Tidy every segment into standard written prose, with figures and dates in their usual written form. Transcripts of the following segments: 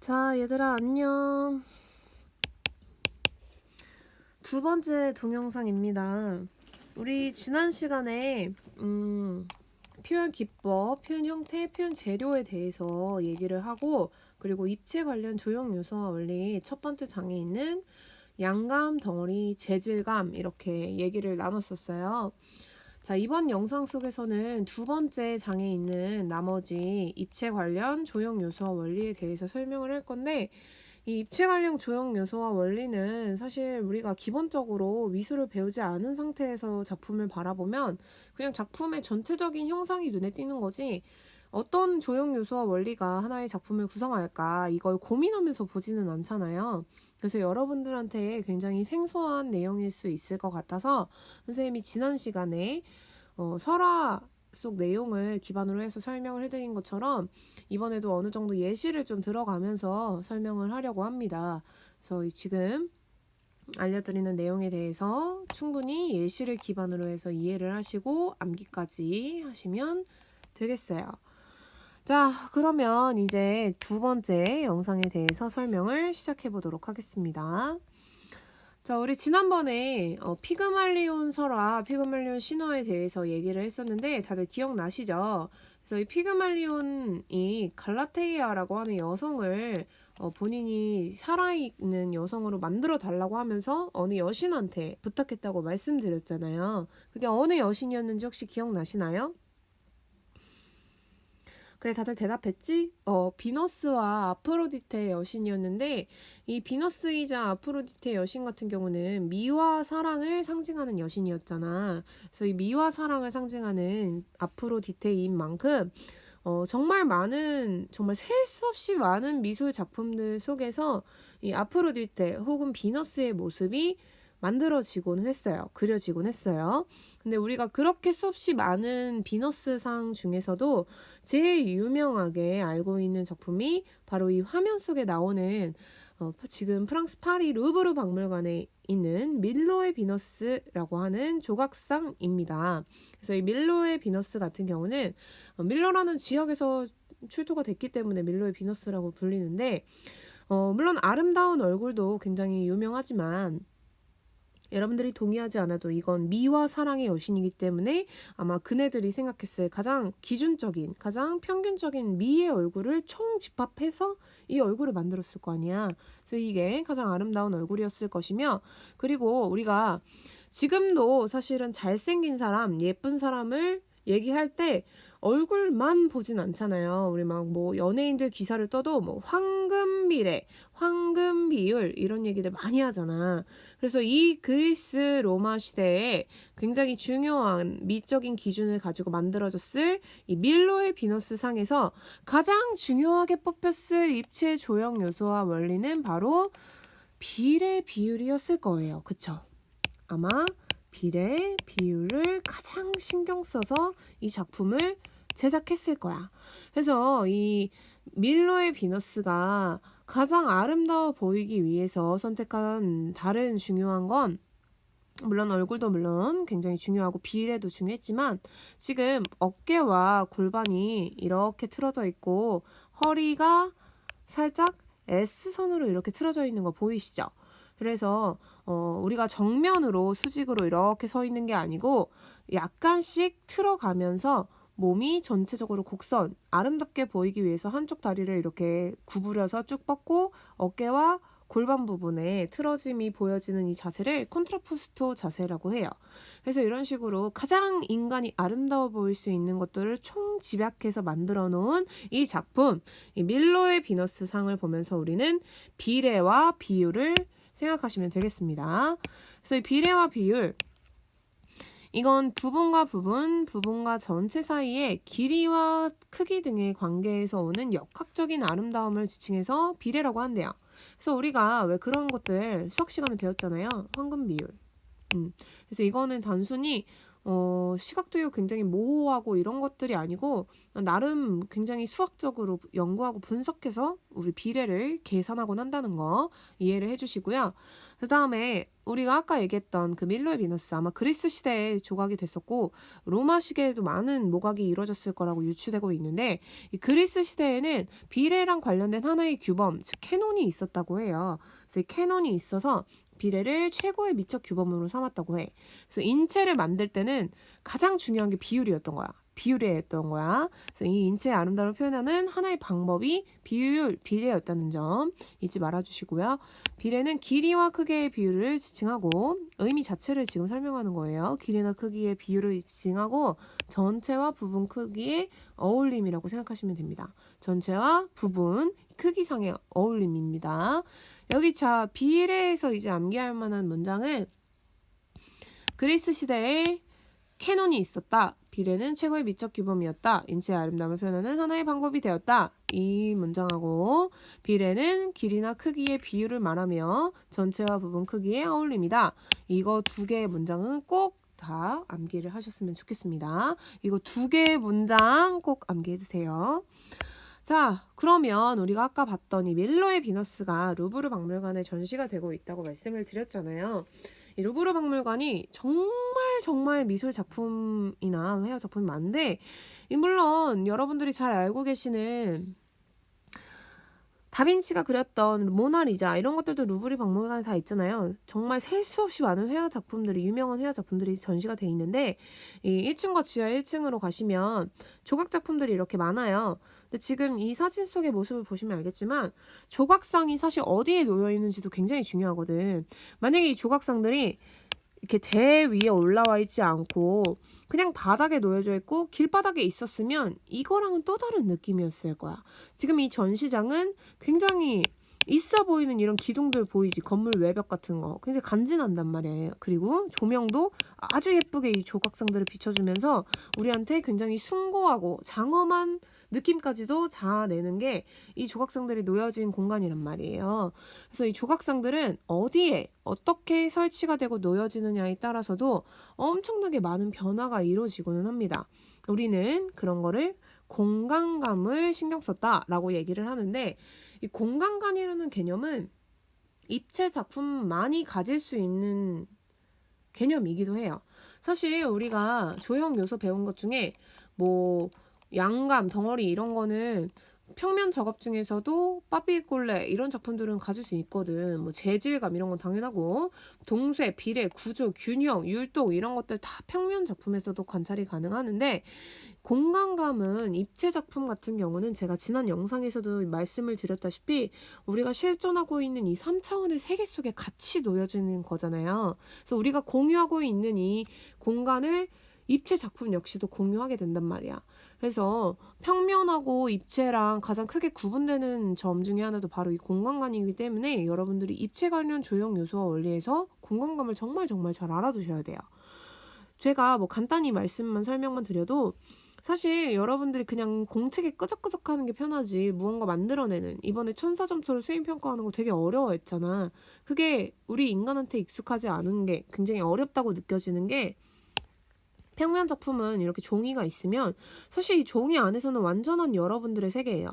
자, 얘들아, 안녕. 두 번째 동영상입니다. 우리 지난 시간에 표현 기법, 표현 형태, 표현 재료에 대해서 얘기를 하고, 그리고 입체 관련 조형 요소와 원리 첫 번째 장에 있는 양감, 덩어리, 재질감 이렇게 얘기를 나눴었어요. 자, 이번 영상 속에서는 두 번째 장에 있는 나머지 입체 관련 조형 요소와 원리에 대해서 설명을 할 건데, 이 입체 관련 조형 요소와 원리는 사실 우리가 기본적으로 미술을 배우지 않은 상태에서 작품을 바라보면 그냥 작품의 전체적인 형상이 눈에 띄는 거지, 어떤 조형 요소와 원리가 하나의 작품을 구성할까 이걸 고민하면서 보지는 않잖아요. 그래서 여러분들한테 굉장히 생소한 내용일 수 있을 것 같아서 선생님이 지난 시간에 설화 속 내용을 기반으로 해서 설명을 해드린 것처럼 이번에도 어느 정도 예시를 좀 들어가면서 설명을 하려고 합니다. 그래서 지금 알려드리는 내용에 대해서 충분히 예시를 기반으로 해서 이해를 하시고 암기까지 하시면 되겠어요. 자, 그러면 이제 두 번째 영상에 대해서 설명을 시작해 보도록 하겠습니다. 자, 우리 지난번에 피그말리온 설화, 피그말리온 신화에 대해서 얘기를 했었는데 다들 기억나시죠? 그래서 이 피그말리온이 갈라테이아라고 하는 여성을 본인이 살아있는 여성으로 만들어 달라고 하면서 어느 여신한테 부탁했다고 말씀드렸잖아요. 그게 어느 여신이었는지 혹시 기억나시나요? 그래, 다들 대답했지? 비너스와 아프로디테 여신이었는데, 이 비너스이자 아프로디테 여신 같은 경우는 미와 사랑을 상징하는 여신이었잖아. 그래서 이 미와 사랑을 상징하는 아프로디테인 만큼, 정말 많은, 정말 셀 수 없이 많은 미술 작품들 속에서 이 아프로디테 혹은 비너스의 모습이 만들어지곤 했어요. 그려지곤 했어요. 근데 우리가 그렇게 수없이 많은 비너스상 중에서도 제일 유명하게 알고 있는 작품이 바로 이 화면 속에 나오는 지금 프랑스 파리 루브르 박물관에 있는 밀로의 비너스라고 하는 조각상입니다. 그래서 이 밀로의 비너스 같은 경우는 밀로라는 지역에서 출토가 됐기 때문에 밀로의 비너스라고 불리는데, 물론 아름다운 얼굴도 굉장히 유명하지만 여러분들이 동의하지 않아도 이건 미와 사랑의 여신이기 때문에 아마 그네들이 생각했을 가장 기준적인, 가장 평균적인 미의 얼굴을 총집합해서 이 얼굴을 만들었을 거 아니야. 그래서 이게 가장 아름다운 얼굴이었을 것이며, 그리고 우리가 지금도 사실은 잘생긴 사람, 예쁜 사람을 얘기할 때 얼굴만 보진 않잖아요. 우리 막 뭐 연예인들 기사를 떠도 뭐 황금 비례, 황금 비율 이런 얘기들 많이 하잖아. 그래서 이 그리스 로마 시대에 굉장히 중요한 미적인 기준을 가지고 만들어졌을 이 밀로의 비너스 상에서 가장 중요하게 뽑혔을 입체 조형 요소와 원리는 바로 비례 비율이었을 거예요. 그쵸? 아마 비례 비율을 가장 신경 써서 이 작품을 제작했을 거야. 그래서 이 밀로의 비너스가 가장 아름다워 보이기 위해서 선택한 다른 중요한 건, 물론 얼굴도 물론 굉장히 중요하고 비례도 중요했지만, 지금 어깨와 골반이 이렇게 틀어져 있고 허리가 살짝 S선으로 이렇게 틀어져 있는 거 보이시죠? 그래서 우리가 정면으로 수직으로 이렇게 서 있는 게 아니고 약간씩 틀어가면서 몸이 전체적으로 곡선, 아름답게 보이기 위해서 한쪽 다리를 이렇게 구부려서 쭉 뻗고 어깨와 골반 부분에 틀어짐이 보여지는 이 자세를 콘트라푸스토 자세라고 해요. 그래서 이런 식으로 가장 인간이 아름다워 보일 수 있는 것들을 총집약해서 만들어 놓은 이 작품, 이 밀로의 비너스 상을 보면서 우리는 비례와 비율을 생각하시면 되겠습니다. 그래서 이 비례와 비율, 이건 부분과 부분, 부분과 전체 사이의 길이와 크기 등의 관계에서 오는 역학적인 아름다움을 지칭해서 비례라고 한대요. 그래서 우리가 왜 그런 것들 수학 시간에 배웠잖아요. 황금 비율. 그래서 이거는 단순히 시각도 굉장히 모호하고 이런 것들이 아니고 나름 굉장히 수학적으로 연구하고 분석해서 우리 비례를 계산하곤 한다는 거 이해를 해주시고요. 그 다음에 우리가 아까 얘기했던 그 밀로의 비너스 아마 그리스 시대에 조각이 됐었고 로마 시대에도 많은 모각이 이루어졌을 거라고 유추되고 있는데 이 그리스 시대에는 비례랑 관련된 하나의 규범, 즉 캐논이 있었다고 해요. 그래서 이 캐논이 있어서 비례를 최고의 미적 규범으로 삼았다고 해. 그래서 인체를 만들 때는 가장 중요한 게 비율이었던 거야. 비율이었던 거야. 그래서 이 인체의 아름다움을 표현하는 하나의 방법이 비례였다는 점 잊지 말아주시고요. 비례는 길이와 크기의 비율을 지칭하고 의미 자체를 지금 설명하는 거예요. 길이나 크기의 비율을 지칭하고 전체와 부분 크기의 어울림이라고 생각하시면 됩니다. 전체와 부분 크기상의 어울림입니다. 여기 자 비례에서 이제 암기할 만한 문장은 그리스 시대에 캐논이 있었다. 비례는 최고의 미적 규범이었다. 인체의 아름다움을 표현하는 하나의 방법이 되었다. 이 문장하고 비례는 길이나 크기의 비율을 말하며 전체와 부분 크기의 어울림이다. 이거 두 개의 문장은 꼭 다 암기를 하셨으면 좋겠습니다. 이거 두 개의 문장 꼭 암기해주세요. 자, 그러면 우리가 아까 봤던 이 밀로의 비너스가 루브르 박물관에 전시가 되고 있다고 말씀을 드렸잖아요. 이 루브르 박물관이 정말 미술 작품이나 회화 작품이 많은데 물론 여러분들이 잘 알고 계시는 다빈치가 그렸던 모나리자 이런 것들도 루브르 박물관에 다 있잖아요. 정말 셀 수 없이 많은 회화 작품들이 유명한 회화 작품들이 전시가 돼 있는데 이 1층과 지하 1층으로 가시면 조각 작품들이 이렇게 많아요. 근데 지금 이 사진 속의 모습을 보시면 알겠지만 조각상이 사실 어디에 놓여 있는지도 굉장히 중요하거든. 만약에 이 조각상들이 이렇게 대 위에 올라와 있지 않고 그냥 바닥에 놓여져 있고 길바닥에 있었으면 이거랑은 또 다른 느낌이었을 거야. 지금 이 전시장은 굉장히 있어 보이는 이런 기둥들 보이지? 건물 외벽 같은 거 굉장히 간지난단 말이에요. 그리고 조명도 아주 예쁘게 이 조각상들을 비춰주면서 우리한테 굉장히 숭고하고 장엄한 느낌까지도 자아내는 게 이 조각상들이 놓여진 공간이란 말이에요. 그래서 이 조각상들은 어디에 어떻게 설치가 되고 놓여지느냐에 따라서도 엄청나게 많은 변화가 이루어지고는 합니다. 우리는 그런 거를 공간감을 신경 썼다라고 얘기를 하는데 이 공간감이라는 개념은 입체 작품만이 가질 수 있는 개념이기도 해요. 사실 우리가 조형 요소 배운 것 중에 뭐 양감, 덩어리 이런 거는 평면 작업 중에서도 빠삐꼴레 이런 작품들은 가질 수 있거든. 뭐 재질감 이런 건 당연하고 동쇄, 비례, 구조, 균형, 율동 이런 것들 다 평면 작품에서도 관찰이 가능하는데 공간감은 입체 작품 같은 경우는 제가 지난 영상에서도 말씀을 드렸다시피 우리가 실존하고 있는 이 3차원의 세계 속에 같이 놓여지는 거잖아요. 그래서 우리가 공유하고 있는 이 공간을 입체 작품 역시도 공유하게 된단 말이야. 그래서 평면하고 입체랑 가장 크게 구분되는 점 중에 하나도 바로 이 공간감이기 때문에 여러분들이 입체 관련 조형 요소와 원리에서 공간감을 정말 잘 알아두셔야 돼요. 제가 뭐 간단히 설명만 드려도 사실 여러분들이 그냥 공책에 끄적끄적하는 게 편하지 무언가 만들어내는 이번에 천사점수를 수행평가하는 거 되게 어려워했잖아. 그게 우리 인간한테 익숙하지 않은 게 굉장히 어렵다고 느껴지는 게 평면 작품은 이렇게 종이가 있으면 사실 이 종이 안에서는 완전한 여러분들의 세계예요.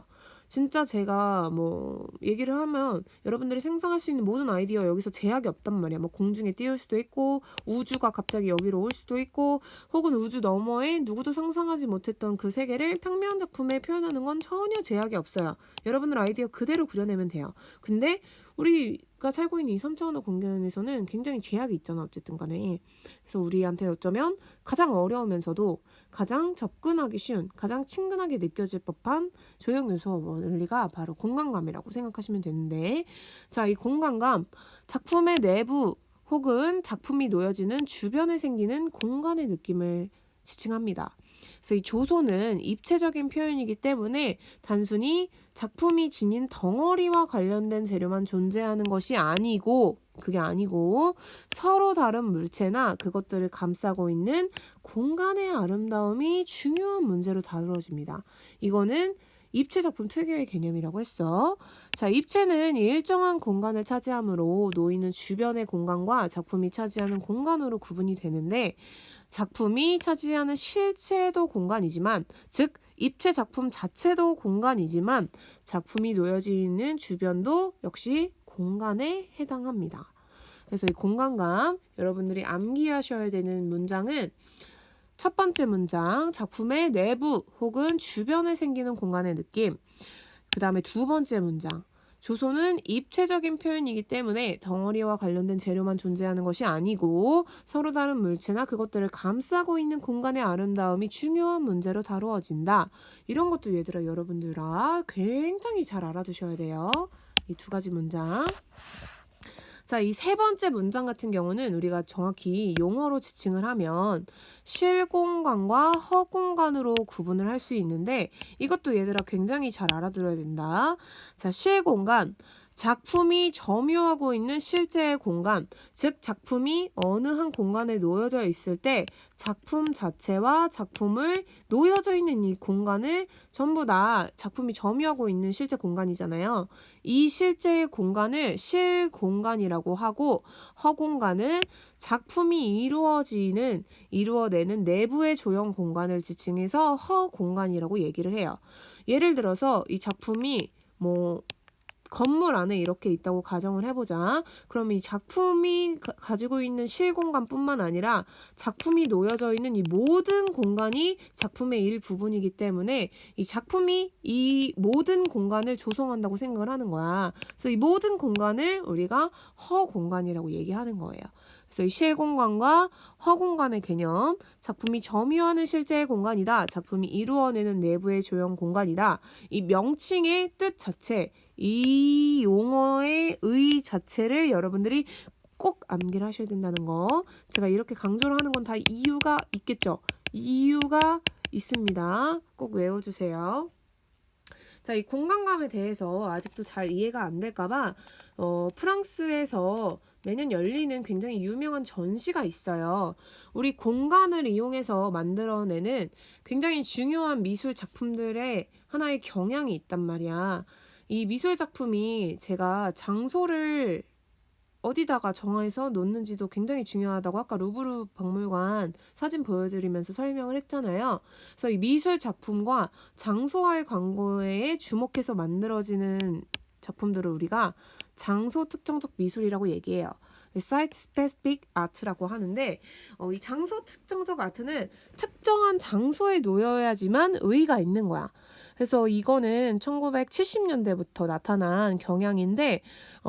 진짜 제가 뭐 얘기를 하면 여러분들이 생성할 수 있는 모든 아이디어 여기서 제약이 없단 말이야. 뭐 공중에 띄울 수도 있고 우주가 갑자기 여기로 올 수도 있고 혹은 우주 너머에 누구도 상상하지 못했던 그 세계를 평면 작품에 표현하는 건 전혀 제약이 없어요. 여러분들 아이디어 그대로 그려내면 돼요. 근데 우리가 살고 있는 이 3차원의 공간에서는 굉장히 제약이 있잖아. 어쨌든 간에. 그래서 우리한테 어쩌면 가장 어려우면서도 가장 접근하기 쉬운, 가장 친근하게 느껴질 법한 조형 요소 원리가 바로 공간감이라고 생각하시면 되는데 자, 이 공간감, 작품의 내부 혹은 작품이 놓여지는 주변에 생기는 공간의 느낌을 지칭합니다. 그래서 이 조소는 입체적인 표현이기 때문에 단순히 작품이 지닌 덩어리와 관련된 재료만 존재하는 것이 아니고 그게 아니고 서로 다른 물체나 그것들을 감싸고 있는 공간의 아름다움이 중요한 문제로 다루어집니다. 이거는 입체 작품 특유의 개념이라고 했어. 자, 입체는 일정한 공간을 차지하므로 놓이는 주변의 공간과 작품이 차지하는 공간으로 구분이 되는데, 작품이 차지하는 실체도 공간이지만, 즉 입체 작품 자체도 공간이지만 작품이 놓여져 있는 주변도 역시 공간에 해당합니다. 그래서 이 공간감 여러분들이 암기하셔야 되는 문장은 첫 번째 문장, 작품의 내부 혹은 주변에 생기는 공간의 느낌. 그 다음에 두 번째 문장, 조소는 입체적인 표현이기 때문에 덩어리와 관련된 재료만 존재하는 것이 아니고 서로 다른 물체나 그것들을 감싸고 있는 공간의 아름다움이 중요한 문제로 다루어진다. 이런 것도 얘들아 여러분들아 굉장히 잘 알아두셔야 돼요. 이 두 가지 문장. 자, 이 세 번째 문장 같은 경우는 우리가 정확히 용어로 지칭을 하면 실공간과 허공간으로 구분을 할 수 있는데, 이것도 얘들아 굉장히 잘 알아들어야 된다. 자, 실공간. 작품이 점유하고 있는 실제의 공간, 즉 작품이 어느 한 공간에 놓여져 있을 때 작품 자체와 작품을 놓여져 있는 이 공간을 전부 다 작품이 점유하고 있는 실제 공간이잖아요. 이 실제의 공간을 실공간이라고 하고, 허공간은 작품이 이루어내는 내부의 조형 공간을 지칭해서 허공간이라고 얘기를 해요. 예를 들어서 이 작품이 건물 안에 이렇게 있다고 가정을 해보자. 그럼 이 작품이 가지고 있는 실공간뿐만 아니라 작품이 놓여져 있는 이 모든 공간이 작품의 일부분이기 때문에 이 작품이 이 모든 공간을 조성한다고 생각을 하는 거야. 그래서 이 모든 공간을 우리가 허공간이라고 얘기하는 거예요. 그래서 이 실공간과 허공간의 개념, 작품이 점유하는 실제의 공간이다. 작품이 이루어내는 내부의 조형 공간이다. 이 명칭의 뜻 자체, 이 용어의 의 자체를 여러분들이 꼭 암기를 하셔야 된다는 거. 제가 이렇게 강조를 하는 건 다 이유가 있겠죠. 이유가 있습니다. 꼭 외워주세요. 자, 이 공간감에 대해서 아직도 잘 이해가 안 될까봐 프랑스에서 매년 열리는 굉장히 유명한 전시가 있어요. 우리 공간을 이용해서 만들어내는 굉장히 중요한 미술 작품들의 하나의 경향이 있단 말이야. 이 미술 작품이 제가 장소를 어디다가 정해서 놓는지도 굉장히 중요하다고 아까 루브르 박물관 사진 보여드리면서 설명을 했잖아요. 그래서 이 미술 작품과 장소와의 관계에 주목해서 만들어지는 작품들을 우리가 장소 특정적 미술이라고 얘기해요. Site Specific Art라고 하는데 이 장소 특정적 아트는 특정한 장소에 놓여야지만 의의가 있는 거야. 그래서 이거는 1970년대부터 나타난 경향인데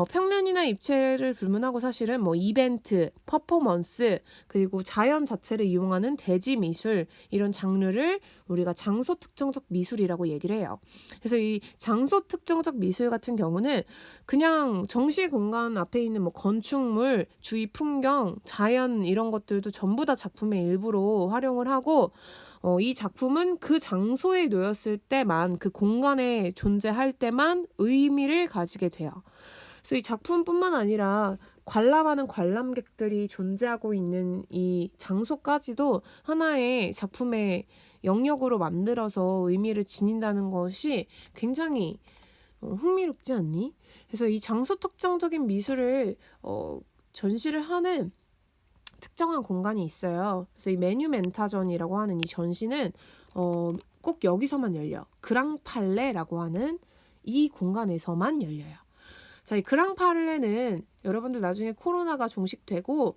평면이나 입체를 불문하고 사실은 이벤트, 퍼포먼스, 그리고 자연 자체를 이용하는 대지 미술 이런 장르를 우리가 장소 특정적 미술이라고 얘기를 해요. 그래서 이 장소 특정적 미술 같은 경우는 그냥 정시 공간 앞에 있는 건축물, 주위 풍경, 자연 이런 것들도 전부 다 작품의 일부로 활용을 하고 이 작품은 그 장소에 놓였을 때만, 그 공간에 존재할 때만 의미를 가지게 돼요. 그래서 이 작품뿐만 아니라 관람하는 관람객들이 존재하고 있는 이 장소까지도 하나의 작품의 영역으로 만들어서 의미를 지닌다는 것이 굉장히 흥미롭지 않니? 그래서 이 장소 특정적인 미술을 전시를 하는 특정한 공간이 있어요. 그래서 이 메뉴멘타전이라고 하는 이 전시는 꼭 여기서만 열려. 그랑팔레라고 하는 이 공간에서만 열려요. 자, 이 그랑팔레는 여러분들 나중에 코로나가 종식되고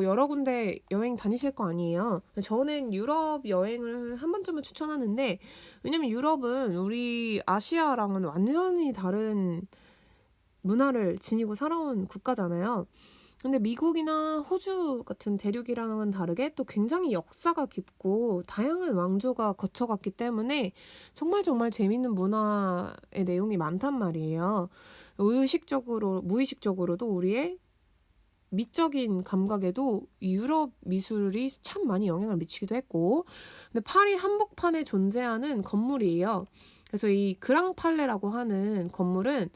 여러 군데 여행 다니실 거 아니에요. 저는 유럽 여행을 한 번쯤은 추천하는데, 왜냐면 유럽은 우리 아시아랑은 완전히 다른 문화를 지니고 살아온 국가잖아요. 근데 미국이나 호주 같은 대륙이랑은 다르게 또 굉장히 역사가 깊고 다양한 왕조가 거쳐갔기 때문에 정말 정말 재밌는 문화의 내용이 많단 말이에요. 의식적으로, 무의식적으로도 우리의 미적인 감각에도 유럽 미술이 참 많이 영향을 미치기도 했고, 근데 파리 한복판에 존재하는 건물이에요. 그래서 이 그랑팔레라고 하는 건물은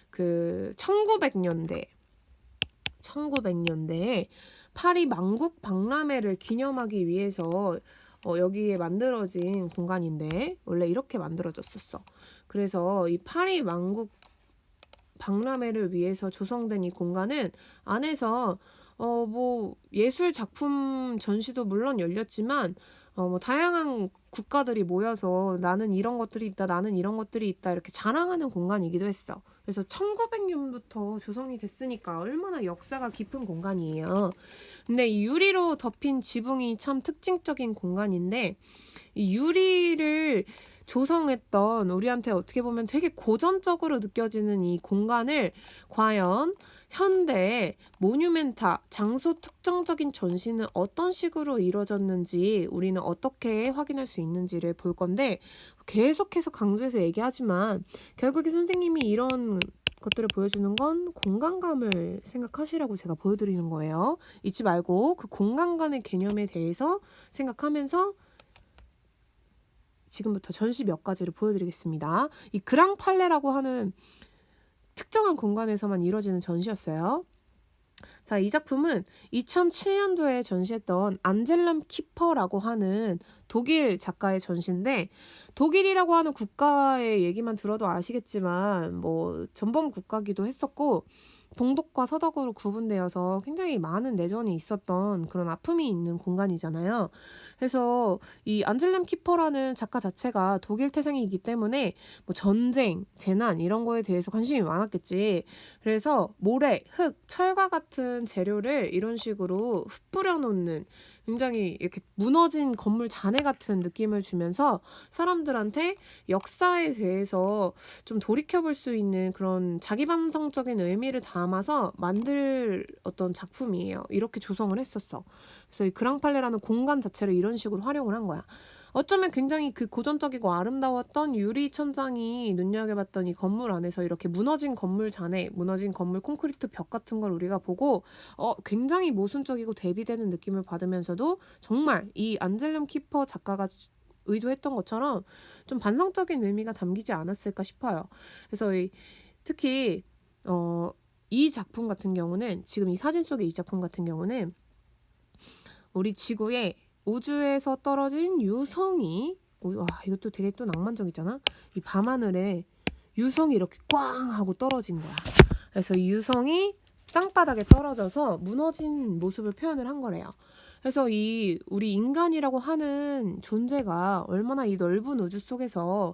그 1900년대에 파리 만국 박람회를 기념하기 위해서 여기에 만들어진 공간인데 원래 이렇게 만들어졌었어. 그래서 이 파리 왕국 박람회를 위해서 조성된 이 공간은 안에서 뭐 예술 작품 전시도 물론 열렸지만 뭐 다양한 국가들이 모여서 나는 이런 것들이 있다, 나는 이런 것들이 있다 이렇게 자랑하는 공간이기도 했어. 그래서 1900년부터 조성이 됐으니까 얼마나 역사가 깊은 공간이에요. 근데 이 유리로 덮인 지붕이 참 특징적인 공간인데 이 유리를 조성했던 우리한테 어떻게 보면 되게 고전적으로 느껴지는 이 공간을 과연 현대 모뉴멘타 장소 특정적인 전시는 어떤 식으로 이루어졌는지 우리는 어떻게 확인할 수 있는지를 볼 건데 계속해서 강조해서 얘기하지만 결국에 선생님이 이런 것들을 보여주는 건 공간감을 생각하시라고 제가 보여드리는 거예요. 잊지 말고 그 공간감의 개념에 대해서 생각하면서 지금부터 전시 몇 가지를 보여드리겠습니다. 이 그랑팔레라고 하는 특정한 공간에서만 이루어지는 전시였어요. 자, 이 작품은 2007년도에 전시했던 안젤름 키퍼라고 하는 독일 작가의 전시인데 독일이라고 하는 국가의 얘기만 들어도 아시겠지만 뭐 전범 국가기도 했었고 동독과 서독으로 구분되어서 굉장히 많은 내전이 있었던 그런 아픔이 있는 공간이잖아요. 그래서 이 안젤름 키퍼라는 작가 자체가 독일 태생이기 때문에 뭐 전쟁, 재난 이런 거에 대해서 관심이 많았겠지. 그래서 모래, 흙, 철과 같은 재료를 이런 식으로 흩뿌려 놓는 굉장히 이렇게 무너진 건물 잔해 같은 느낌을 주면서 사람들한테 역사에 대해서 좀 돌이켜볼 수 있는 그런 자기반성적인 의미를 담아서 만들 어떤 작품이에요. 이렇게 조성을 했었어. 그래서 이 그랑팔레라는 공간 자체를 이런 식으로 활용을 한 거야. 어쩌면 굉장히 그 고전적이고 아름다웠던 유리 천장이 눈여겨봤던 이 건물 안에서 이렇게 무너진 건물 잔해, 무너진 건물 콘크리트 벽 같은 걸 우리가 보고 굉장히 모순적이고 대비되는 느낌을 받으면서도 정말 이 안젤름 키퍼 작가가 의도했던 것처럼 좀 반성적인 의미가 담기지 않았을까 싶어요. 그래서 특히 이 작품 같은 경우는 지금 이 사진 속의 이 작품 같은 경우는 우리 지구에 우주에서 떨어진 유성이 와 이것도 되게 또 낭만적이잖아. 이 밤하늘에 유성이 이렇게 꽝 하고 떨어진 거야. 그래서 이 유성이 땅바닥에 떨어져서 무너진 모습을 표현을 한 거래요. 그래서 이 우리 인간이라고 하는 존재가 얼마나 이 넓은 우주 속에서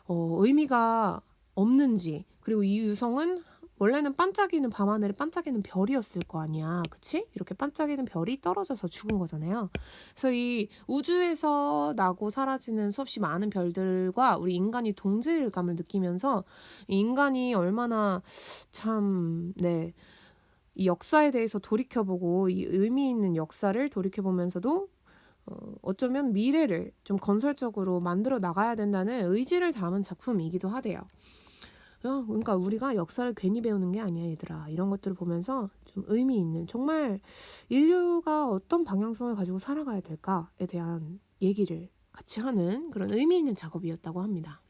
의미가 없는지, 그리고 이 유성은 원래는 반짝이는 밤하늘에 반짝이는 별이었을 거 아니야. 그치? 이렇게 반짝이는 별이 떨어져서 죽은 거잖아요. 그래서 이 우주에서 나고 사라지는 수없이 많은 별들과 우리 인간이 동질감을 느끼면서 이 인간이 얼마나 참, 네. 이 역사에 대해서 돌이켜보고 이 의미 있는 역사를 돌이켜보면서도 어쩌면 미래를 좀 건설적으로 만들어 나가야 된다는 의지를 담은 작품이기도 하대요. 그러니까 우리가 역사를 괜히 배우는 게 아니야, 얘들아. 이런 것들을 보면서 좀 의미 있는, 정말 인류가 어떤 방향성을 가지고 살아가야 될까에 대한 얘기를 같이 하는 그런 의미 있는 작업이었다고 합니다.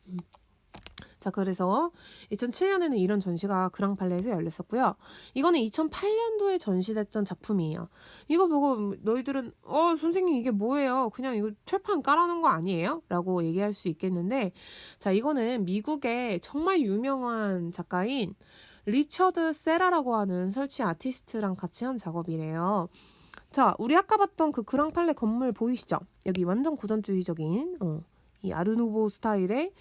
자, 그래서 2007년에는 이런 전시가 그랑팔레에서 열렸었고요. 이거는 2008년도에 전시됐던 작품이에요. 이거 보고 너희들은 선생님 이게 뭐예요? 그냥 이거 철판 깔아놓은 거 아니에요? 라고 얘기할 수 있겠는데 자, 이거는 미국의 정말 유명한 작가인 리처드 세라라고 하는 설치 아티스트랑 같이 한 작업이래요. 자, 우리 아까 봤던 그 그랑팔레 건물 보이시죠? 여기 완전 고전주의적인 이 아르누보 스타일의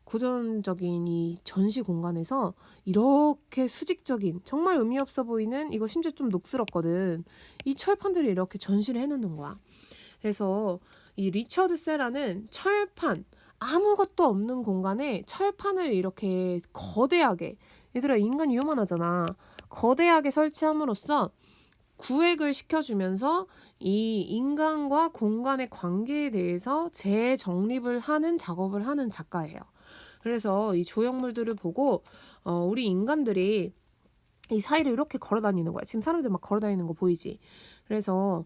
고전적인 이 전시 공간에서 이렇게 수직적인 정말 의미 없어 보이는 이거 심지어 좀 녹스럽거든. 이 철판들을 이렇게 전시를 해놓는 거야. 그래서 이 리처드 세라는 철판 아무것도 없는 공간에 철판을 이렇게 거대하게 얘들아 인간 위험하잖아. 거대하게 설치함으로써 구획을 시켜주면서 이 인간과 공간의 관계에 대해서 재정립을 하는 작업을 하는 작가예요. 그래서 이 조형물들을 보고 우리 인간들이 이 사이를 이렇게 걸어 다니는 거야. 지금 사람들 막 걸어 다니는 거 보이지? 그래서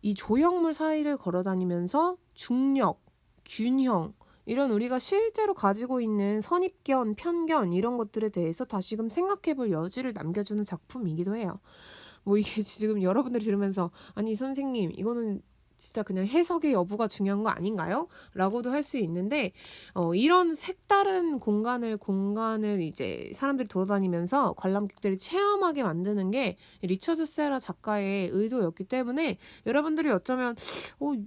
이 조형물 사이를 걸어 다니면서 중력, 균형 이런 우리가 실제로 가지고 있는 선입견, 편견 이런 것들에 대해서 다시금 생각해볼 여지를 남겨주는 작품이기도 해요. 뭐 이게 지금 여러분들이 들으면서 아니 선생님 이거는 진짜 그냥 해석의 여부가 중요한 거 아닌가요? 라고도 할 수 있는데 이런 색다른 공간을 이제 사람들이 돌아다니면서 관람객들이 체험하게 만드는 게 리처드 세라 작가의 의도였기 때문에 여러분들이 어쩌면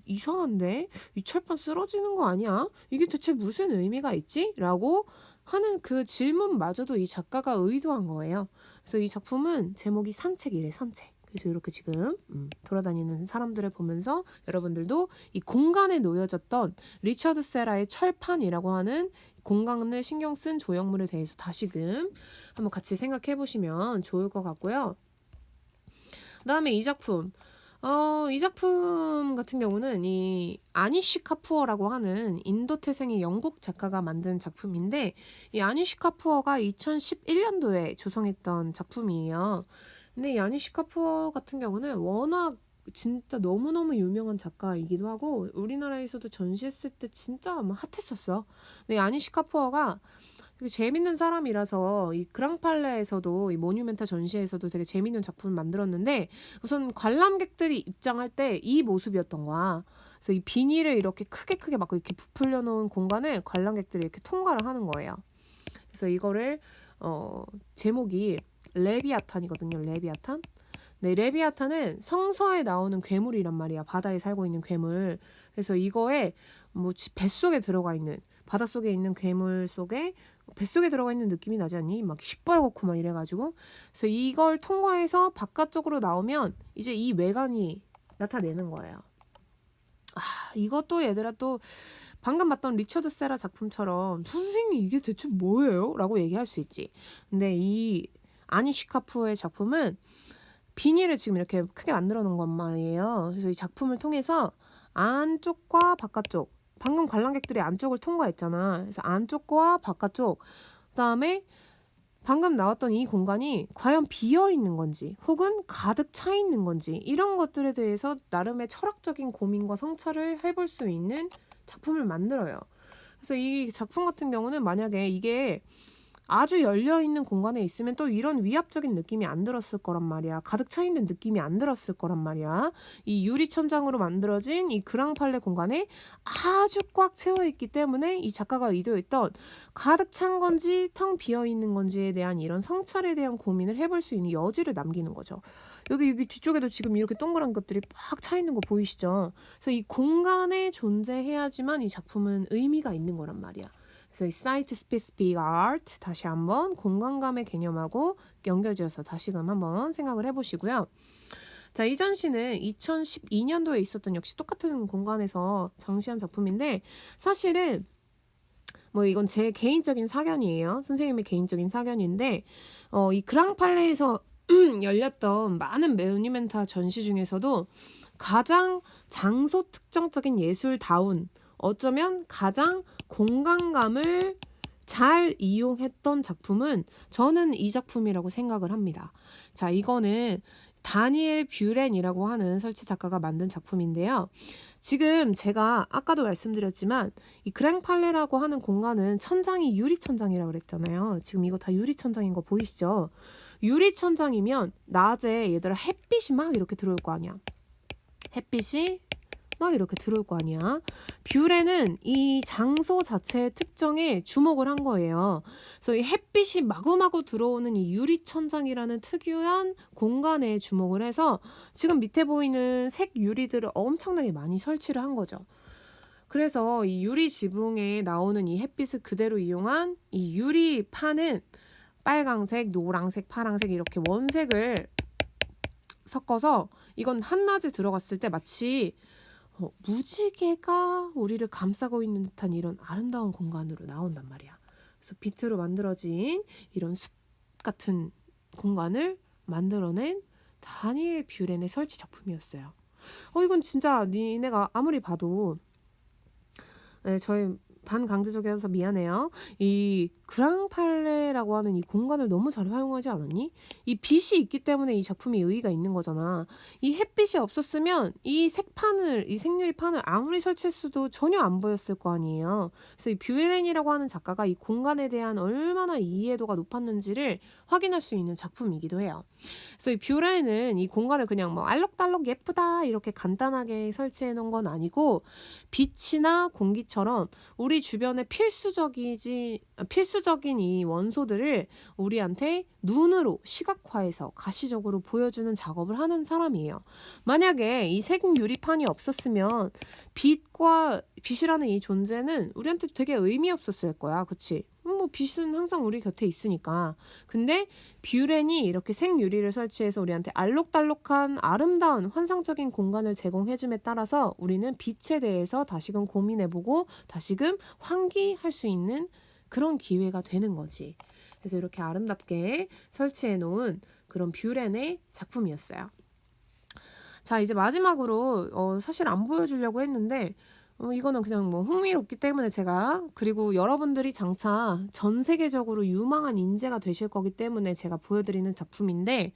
이상한데? 이 철판 쓰러지는 거 아니야? 이게 대체 무슨 의미가 있지? 라고 하는 그 질문마저도 이 작가가 의도한 거예요. 그래서 이 작품은 제목이 산책이래, 산책. 그래서 이렇게 지금 돌아다니는 사람들을 보면서 여러분들도 이 공간에 놓여졌던 리처드 세라의 철판이라고 하는 공간을 신경 쓴 조형물에 대해서 다시금 한번 같이 생각해 보시면 좋을 것 같고요. 그다음에 이 작품 같은 경우는 이 아니쉬 카푸어라고 하는 인도 태생의 영국 작가가 만든 작품인데 이 아니쉬 카푸어가 2011년도에 조성했던 작품이에요. 근데 이 아니쉬 카푸어 같은 경우는 워낙 진짜 너무너무 유명한 작가이기도 하고 우리나라에서도 전시했을 때 진짜 핫했었어. 근데 이 아니쉬 카푸어가 되게 재밌는 사람이라서 이 그랑팔레에서도 이 모뉴멘탈 전시에서도 되게 재밌는 작품을 만들었는데 우선 관람객들이 입장할 때 이 모습이었던 거야. 그래서 이 비닐을 이렇게 크게 막 이렇게 부풀려 놓은 공간을 관람객들이 이렇게 통과를 하는 거예요. 그래서 이거를 제목이 레비아탄이거든요. 레비아탄. 네, 레비아탄은 성서에 나오는 괴물이란 말이야. 바다에 살고 있는 괴물. 그래서 이거에 뭐 뱃속에 들어가 있는 바닷속에 있는 괴물 속에 뱃속에 들어가 있는 느낌이 나지 않니? 막 시뻘겋고 막 이래가지고 그래서 이걸 통과해서 바깥쪽으로 나오면 이제 이 외관이 나타내는 거예요. 이것도 얘들아 또 방금 봤던 리처드 세라 작품처럼 선생님 이게 대체 뭐예요? 라고 얘기할 수 있지. 근데 이 아니쉬 카푸어의 작품은 비닐을 지금 이렇게 크게 만들어 놓은 건 말이에요. 그래서 이 작품을 통해서 안쪽과 바깥쪽 방금 관람객들이 안쪽을 통과했잖아. 그래서 안쪽과 바깥쪽 그다음에 방금 나왔던 이 공간이 과연 비어 있는 건지 혹은 가득 차 있는 건지 이런 것들에 대해서 나름의 철학적인 고민과 성찰을 해볼 수 있는 작품을 만들어요. 그래서 이 작품 같은 경우는 만약에 이게 아주 열려있는 공간에 있으면 또 이런 위압적인 느낌이 안 들었을 거란 말이야. 가득 차 있는 느낌이 안 들었을 거란 말이야. 이 유리천장으로 만들어진 이 그랑팔레 공간에 아주 꽉 채워있기 때문에 이 작가가 의도했던 가득 찬 건지 텅 비어있는 건지에 대한 이런 성찰에 대한 고민을 해볼 수 있는 여지를 남기는 거죠. 여기 뒤쪽에도 지금 이렇게 동그란 것들이 팍 차 있는 거 보이시죠? 그래서 이 공간에 존재해야지만 이 작품은 의미가 있는 거란 말이야. 그래서 이 Sight Specific Art 다시 한번 공간감의 개념하고 연결지어서 다시금 한번 생각을 해보시고요. 자, 이 전시는 2012년도에 있었던 역시 똑같은 공간에서 장시한 작품인데 사실은 뭐 이건 제 개인적인 사견이에요. 선생님의 개인적인 사견인데 이 그랑팔레에서 열렸던 많은 모뉴멘타 전시 중에서도 가장 장소 특정적인 예술다운 어쩌면 가장 공간감을 잘 이용했던 작품은 저는 이 작품이라고 생각을 합니다. 자, 이거는 다니엘 뷰렌이라고 하는 설치 작가가 만든 작품인데요. 지금 제가 아까도 말씀드렸지만 이 그랑팔레라고 하는 공간은 천장이 유리천장이라고 그랬잖아요. 지금 이거 다 유리천장인 거 보이시죠? 유리천장이면 낮에 얘들아 햇빛이 막 이렇게 들어올 거 아니야. 햇빛이 막 이렇게 들어올 거 아니야. 뷰레는 이 장소 자체의 특정에 주목을 한 거예요. 그래서 이 햇빛이 마구마구 들어오는 이 유리천장이라는 특유한 공간에 주목을 해서 지금 밑에 보이는 색 유리들을 엄청나게 많이 설치를 한 거죠. 그래서 이 유리 지붕에 나오는 이 햇빛을 그대로 이용한 이 유리판은 빨강색, 노랑색, 파랑색 이렇게 원색을 섞어서 이건 한낮에 들어갔을 때 마치 무지개가 우리를 감싸고 있는 듯한 이런 아름다운 공간으로 나온단 말이야. 그래서 비트로 만들어진 이런 숲 같은 공간을 만들어낸 다니엘 뷰렌의 설치 작품이었어요. 이건 진짜 니네가 아무리 봐도 저희 반강제적이어서 미안해요. 이 그랑팔레라고 하는 이 공간을 너무 잘 활용하지 않았니? 이 빛이 있기 때문에 이 작품이 의의가 있는 거잖아. 이 햇빛이 없었으면 이 생유리판을 아무리 설치했어도 전혀 안 보였을 거 아니에요. 그래서 이 뷰에렌이라고 하는 작가가 이 공간에 대한 얼마나 이해도가 높았는지를 확인할 수 있는 작품이기도 해요. 그래서 이 뷰레는 이 공간을 그냥 뭐 알록달록 예쁘다 이렇게 간단하게 설치해 놓은 건 아니고, 빛이나 공기처럼 우리 주변에 필수적인 이 원소들을 우리한테 눈으로 시각화해서 가시적으로 보여주는 작업을 하는 사람이에요. 만약에 이 색유리판이 없었으면 빛이라는 이 존재는 우리한테 되게 의미 없었을 거야. 그치? 뭐 빛은 항상 우리 곁에 있으니까. 근데 뷰렌이 이렇게 생유리를 설치해서 우리한테 알록달록한 아름다운 환상적인 공간을 제공해줌에 따라서 우리는 빛에 대해서 다시금 고민해보고 다시금 환기할 수 있는 그런 기회가 되는 거지. 그래서 이렇게 아름답게 설치해 놓은 그런 뷰렌의 작품이었어요. 자, 이제 마지막으로 사실 안 보여주려고 했는데 이거는 그냥 뭐 흥미롭기 때문에 제가, 그리고 여러분들이 장차 전 세계적으로 유망한 인재가 되실 거기 때문에 제가 보여드리는 작품인데,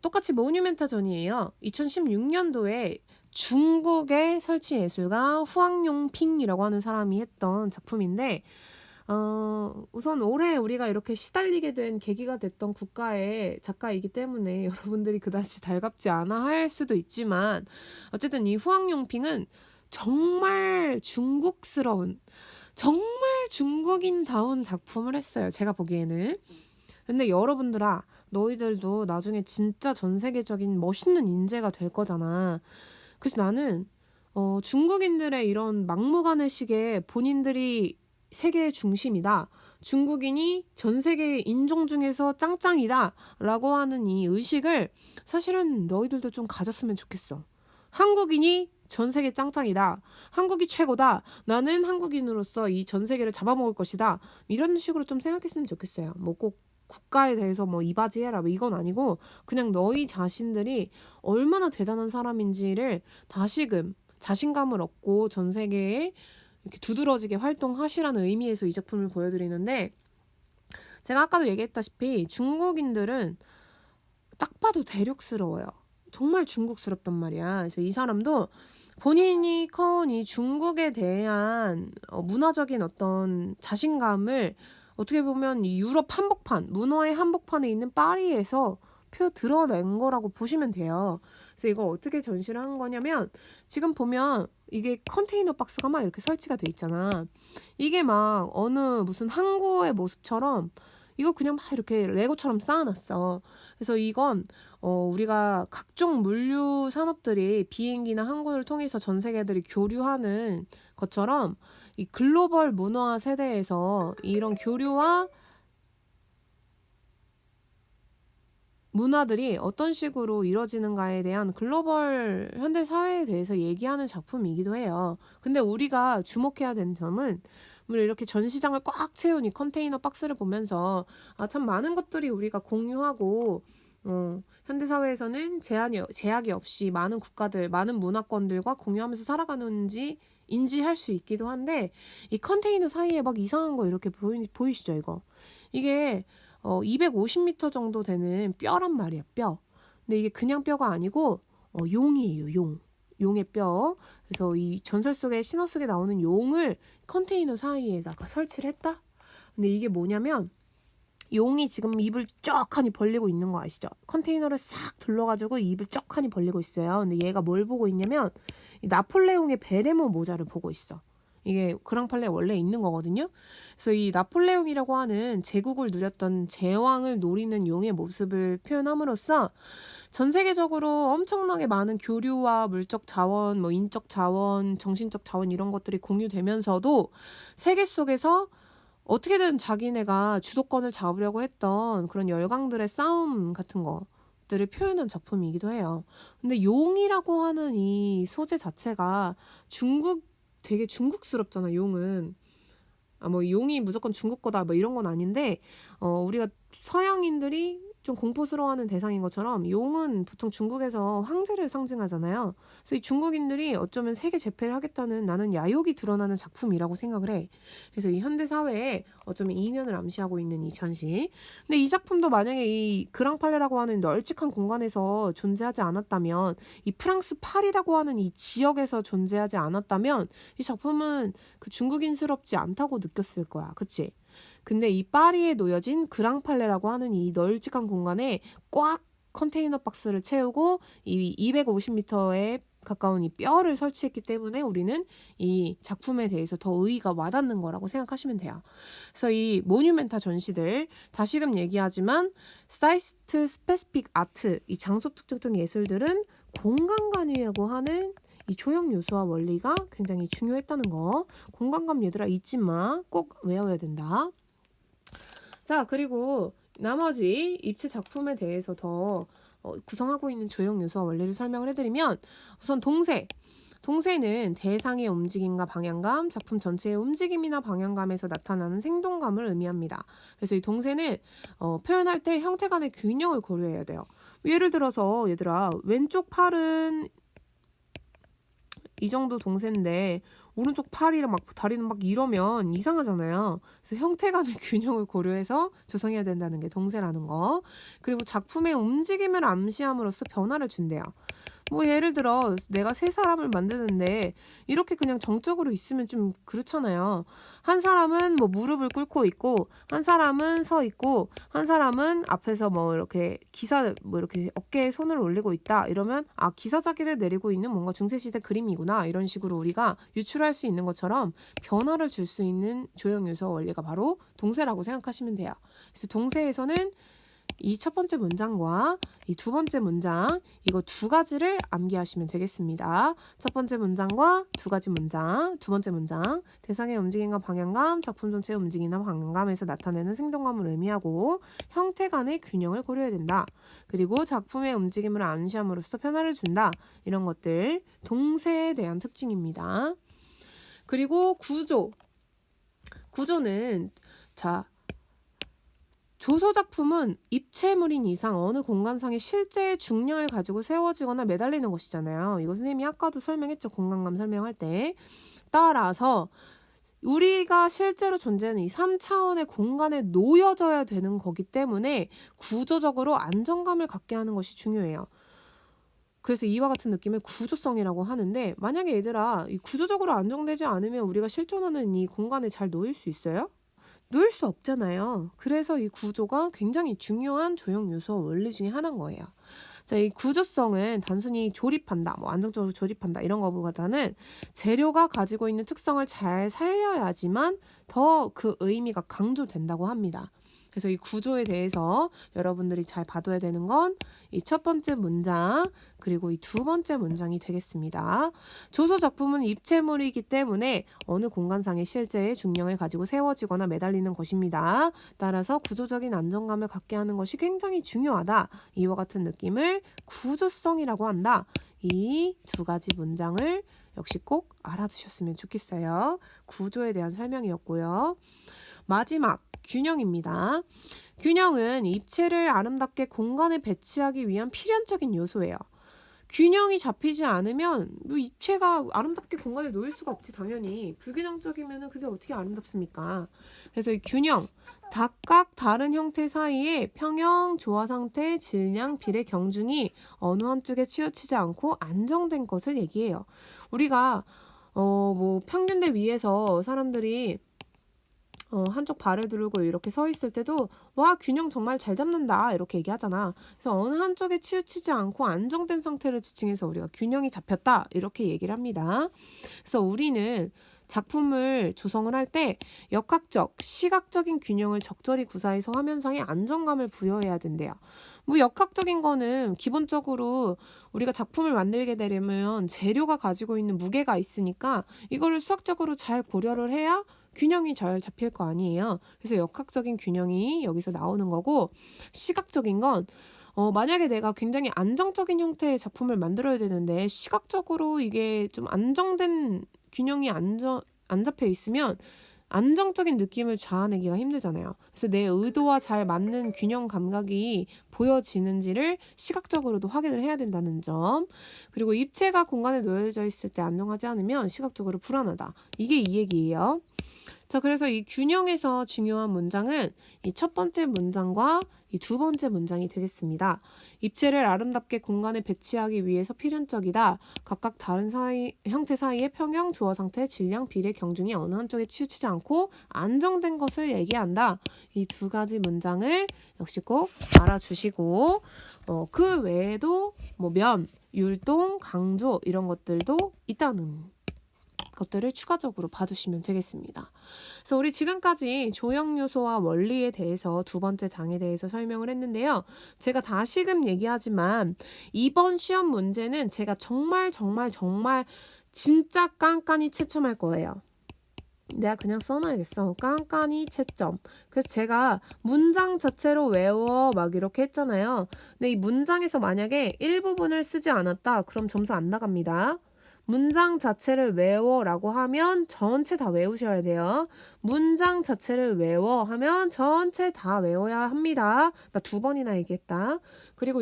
똑같이 모뉴멘타전이에요. 2016년도에 중국의 설치 예술가 후앙용핑이라고 하는 사람이 했던 작품인데, 우선 올해 우리가 이렇게 시달리게 된 계기가 됐던 국가의 작가이기 때문에 여러분들이 그다지 달갑지 않아 할 수도 있지만, 어쨌든 이 후앙용핑은 정말 중국스러운, 정말 중국인다운 작품을 했어요. 제가 보기에는. 근데 여러분들아, 너희들도 나중에 진짜 전 세계적인 멋있는 인재가 될 거잖아. 그래서 나는 중국인들의 이런 막무가내식의 본인들이 세계의 중심이다, 중국인이 전 세계 인종 중에서 짱짱이다 라고 하는 이 의식을 사실은 너희들도 좀 가졌으면 좋겠어. 한국인이 전 세계 짱짱이다, 한국이 최고다, 나는 한국인으로서 이 전 세계를 잡아먹을 것이다, 이런 식으로 좀 생각했으면 좋겠어요. 뭐 꼭 국가에 대해서 뭐 이바지해라 뭐 이건 아니고, 그냥 너희 자신들이 얼마나 대단한 사람인지를 다시금 자신감을 얻고 전 세계에 이렇게 두드러지게 활동하시라는 의미에서 이 작품을 보여드리는데, 제가 아까도 얘기했다시피 중국인들은 딱 봐도 대륙스러워요. 정말 중국스럽단 말이야. 그래서 이 사람도 본인이 커온 이 중국에 대한 문화적인 어떤 자신감을 어떻게 보면 이 유럽 한복판, 문화의 한복판에 있는 파리에서 드러낸 거라고 보시면 돼요. 그래서 이거 어떻게 전시를 한 거냐면, 지금 보면 이게 컨테이너 박스가 막 이렇게 설치가 돼 있잖아. 이게 막 어느 무슨 항구의 모습처럼 이거 그냥 막 이렇게 레고처럼 쌓아놨어. 그래서 이건 우리가 각종 물류 산업들이 비행기나 항구를 통해서 전 세계들이 교류하는 것처럼 이 글로벌 문화 세대에서 이런 교류와 문화들이 어떤 식으로 이루어지는가에 대한 글로벌 현대 사회에 대해서 얘기하는 작품이기도 해요. 근데 우리가 주목해야 되는 점은, 우리 이렇게 전시장을 꽉 채운 이 컨테이너 박스를 보면서 참 많은 것들이 우리가 공유하고, 현대 사회에서는 제약이 없이 많은 국가들, 많은 문화권들과 공유하면서 살아가는지 인지할 수 있기도 한데, 이 컨테이너 사이에 막 이상한 거 이렇게 보이시죠, 이거? 이게 250m 정도 되는 뼈란 말이야, 뼈. 근데 이게 그냥 뼈가 아니고 용이에요, 용. 용의 뼈. 그래서 이 전설 속의 신화 속에 나오는 용을 컨테이너 사이에다가 설치를 했다. 근데 이게 뭐냐면, 용이 지금 입을 쩍하니 벌리고 있는 거 아시죠? 컨테이너를 싹 둘러가지고 입을 쩍하니 벌리고 있어요. 근데 얘가 뭘 보고 있냐면, 이 나폴레옹의 베레모 모자를 보고 있어. 이게 그랑팔레에 원래 있는 거거든요. 그래서 이 나폴레옹이라고 하는 제국을 누렸던 제왕을 노리는 용의 모습을 표현함으로써 전 세계적으로 엄청나게 많은 교류와 물적 자원, 뭐 인적 자원, 정신적 자원 이런 것들이 공유되면서도 세계 속에서 어떻게든 자기네가 주도권을 잡으려고 했던 그런 열강들의 싸움 같은 것들을 표현한 작품이기도 해요. 근데 용이라고 하는 이 소재 자체가 되게 중국스럽잖아, 용은. 뭐 용이 무조건 중국 거다 뭐 이런 건 아닌데, 우리가 서양인들이 좀 공포스러워하는 대상인 것처럼 용은 보통 중국에서 황제를 상징하잖아요. 그래서 이 중국인들이 어쩌면 세계 제패를 하겠다는 나는 야욕이 드러나는 작품이라고 생각을 해. 그래서 이 현대 사회에 어쩌면 이면을 암시하고 있는 이 전시. 근데 이 작품도 만약에 이 그랑팔레라고 하는 널찍한 공간에서 존재하지 않았다면, 이 프랑스 파리라고 하는 이 지역에서 존재하지 않았다면 이 작품은 그 중국인스럽지 않다고 느꼈을 거야. 그치? 근데 이 파리에 놓여진 그랑팔레라고 하는 이 널찍한 공간에 꽉 컨테이너 박스를 채우고 이 250m에 가까운 이 뼈를 설치했기 때문에 우리는 이 작품에 대해서 더 의의가 와닿는 거라고 생각하시면 돼요. 그래서 이 모뉴멘타 전시들, 다시금 얘기하지만 사이트 스페시픽 아트, 이 장소 특정적 예술들은 공간감이라고 하는 이 조형 요소와 원리가 굉장히 중요했다는 거. 공간감 얘들아 잊지 마. 꼭 외워야 된다. 자, 그리고 나머지 입체 작품에 대해서 더 구성하고 있는 조형 요소와 원리를 설명을 해드리면, 우선 동세. 동세는 대상의 움직임과 방향감, 작품 전체의 움직임이나 방향감에서 나타나는 생동감을 의미합니다. 그래서 이 동세는 표현할 때 형태 간의 균형을 고려해야 돼요. 예를 들어서 얘들아, 왼쪽 팔은 이 정도 동세인데 오른쪽 팔이랑 막 다리는 막 이러면 이상하잖아요. 그래서 형태 간의 균형을 고려해서 조성해야 된다는 게 동세라는 거. 그리고 작품의 움직임을 암시함으로써 변화를 준대요. 뭐 예를 들어 내가 세 사람을 만드는데 이렇게 그냥 정적으로 있으면 좀 그렇잖아요. 한 사람은 뭐 무릎을 꿇고 있고, 한 사람은 서 있고, 한 사람은 앞에서 뭐 이렇게 기사 뭐 이렇게 어깨에 손을 올리고 있다. 이러면 아, 기사자기를 내리고 있는 뭔가 중세시대 그림이구나. 이런 식으로 우리가 유출할 수 있는 것처럼 변화를 줄 수 있는 조형 요소 원리가 바로 동세라고 생각하시면 돼요. 그래서 동세에서는 이 첫 번째 문장과 이 두 번째 문장, 이거 두 가지를 암기하시면 되겠습니다. 첫 번째 문장과 두 가지 문장, 두 번째 문장, 대상의 움직임과 방향감, 작품 전체의 움직임이나 방향감에서 나타내는 생동감을 의미하고 형태 간의 균형을 고려해야 된다. 그리고 작품의 움직임을 암시함으로써 변화를 준다. 이런 것들 동세에 대한 특징입니다. 그리고 구조는 자, 조소작품은 입체물인 이상 어느 공간상의 실제의 중량을 가지고 세워지거나 매달리는 것이잖아요. 이거 선생님이 아까도 설명했죠. 공간감 설명할 때. 따라서 우리가 실제로 존재하는 이 3차원의 공간에 놓여져야 되는 거기 때문에 구조적으로 안정감을 갖게 하는 것이 중요해요. 그래서 이와 같은 느낌을 구조성이라고 하는데, 만약에 얘들아 이 구조적으로 안정되지 않으면 우리가 실존하는 이 공간에 잘 놓일 수 있어요? 놓을 수 없잖아요. 그래서 이 구조가 굉장히 중요한 조형 요소 원리 중에 하나인 거예요. 자, 이 구조성은 단순히 조립한다, 뭐 안정적으로 조립한다 이런 거보다는 재료가 가지고 있는 특성을 잘 살려야지만 더 그 의미가 강조된다고 합니다. 그래서 이 구조에 대해서 여러분들이 잘 봐둬야 되는 건 이 첫 번째 문장, 그리고 이 두 번째 문장이 되겠습니다. 조소 작품은 입체물이기 때문에 어느 공간상의 실제의 중량을 가지고 세워지거나 매달리는 것입니다. 따라서 구조적인 안정감을 갖게 하는 것이 굉장히 중요하다. 이와 같은 느낌을 구조성이라고 한다. 이 두 가지 문장을 역시 꼭 알아두셨으면 좋겠어요. 구조에 대한 설명이었고요. 마지막 균형입니다. 균형은 입체를 아름답게 공간에 배치하기 위한 필연적인 요소예요. 균형이 잡히지 않으면 뭐 입체가 아름답게 공간에 놓일 수가 없지. 당연히 불균형적이면 그게 어떻게 아름답습니까? 그래서 이 균형, 각각 다른 형태 사이에 평형, 조화 상태, 질량, 비례, 경중이 어느 한쪽에 치우치지 않고 안정된 것을 얘기해요. 우리가 뭐 평균대 위에서 사람들이 한쪽 발을 들고 이렇게 서 있을 때도 와, 균형 정말 잘 잡는다 이렇게 얘기하잖아. 그래서 어느 한쪽에 치우치지 않고 안정된 상태를 지칭해서 우리가 균형이 잡혔다 이렇게 얘기를 합니다. 그래서 우리는 작품을 조성을 할 때 역학적, 시각적인 균형을 적절히 구사해서 화면상에 안정감을 부여해야 된대요. 뭐 역학적인 거는 기본적으로 우리가 작품을 만들게 되려면 재료가 가지고 있는 무게가 있으니까 이거를 수학적으로 잘 고려를 해야 균형이 잘 잡힐 거 아니에요. 그래서 역학적인 균형이 여기서 나오는 거고, 시각적인 건 만약에 내가 굉장히 안정적인 형태의 작품을 만들어야 되는데 시각적으로 이게 좀 안정된 균형이 안 잡혀 있으면 안정적인 느낌을 자아내기가 힘들잖아요. 그래서 내 의도와 잘 맞는 균형 감각이 보여지는지를 시각적으로도 확인을 해야 된다는 점. 그리고 입체가 공간에 놓여져 있을 때 안정하지 않으면 시각적으로 불안하다. 이게 이 얘기예요. 자, 그래서 이 균형에서 중요한 문장은 이 첫 번째 문장과 이 두 번째 문장이 되겠습니다. 입체를 아름답게 공간에 배치하기 위해서 필연적이다. 각각 다른 형태 사이의 평형, 조화 상태, 질량, 비례, 경중이 어느 한쪽에 치우치지 않고 안정된 것을 얘기한다. 이 두 가지 문장을 역시 꼭 알아주시고 그 외에도 뭐 면, 율동, 강조 이런 것들도 있다는 것들을 추가적으로 봐주시면 되겠습니다. 그래서 우리 지금까지 조형 요소와 원리에 대해서 두 번째 장에 대해서 설명을 했는데요. 제가 다시금 얘기하지만 이번 시험 문제는 제가 정말 진짜 깐깐히 채점할 거예요. 내가 그냥 써놔야겠어. 깐깐히 채점. 그래서 제가 문장 자체로 외워 막 이렇게 했잖아요. 근데 이 문장에서 만약에 일부분을 쓰지 않았다. 그럼 점수 안 나갑니다. 문장 자체를 외워라고 하면 전체 다 외우셔야 돼요. 문장 자체를 외워 하면 전체 다 외워야 합니다. 나 두 번이나 얘기했다. 그리고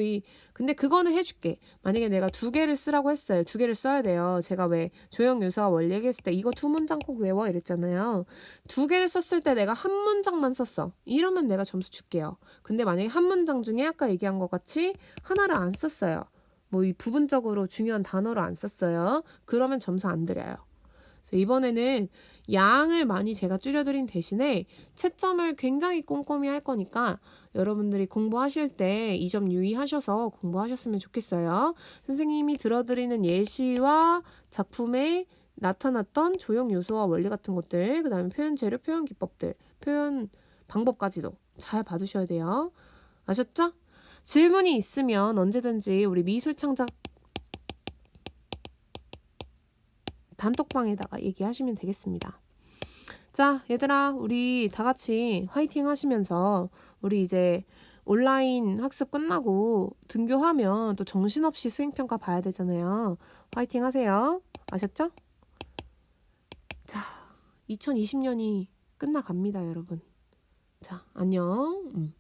근데 그거는 해줄게. 만약에 내가 두 개를 쓰라고 했어요. 두 개를 써야 돼요. 제가 왜 조형 요소와 원리 얘기했을 때 이거 두 문장 꼭 외워 이랬잖아요. 두 개를 썼을 때 내가 한 문장만 썼어. 이러면 내가 점수 줄게요. 근데 만약에 한 문장 중에 아까 얘기한 것 같이 하나를 안 썼어요. 뭐 이 부분적으로 중요한 단어를 안 썼어요. 그러면 점수 안 드려요. 그래서 이번에는 양을 많이 제가 줄여드린 대신에 채점을 굉장히 꼼꼼히 할 거니까 여러분들이 공부하실 때 이 점 유의하셔서 공부하셨으면 좋겠어요. 선생님이 들어드리는 예시와 작품에 나타났던 조형 요소와 원리 같은 것들, 그 다음에 표현 재료, 표현 기법들, 표현 방법까지도 잘 봐두셔야 돼요. 아셨죠? 질문이 있으면 언제든지 우리 미술창작 단톡방에다가 얘기하시면 되겠습니다. 자, 얘들아, 우리 다 같이 화이팅 하시면서 우리 이제 온라인 학습 끝나고 등교하면 또 정신없이 수행평가 봐야 되잖아요. 화이팅 하세요. 아셨죠? 자, 2020년이 끝나갑니다, 여러분. 자, 안녕.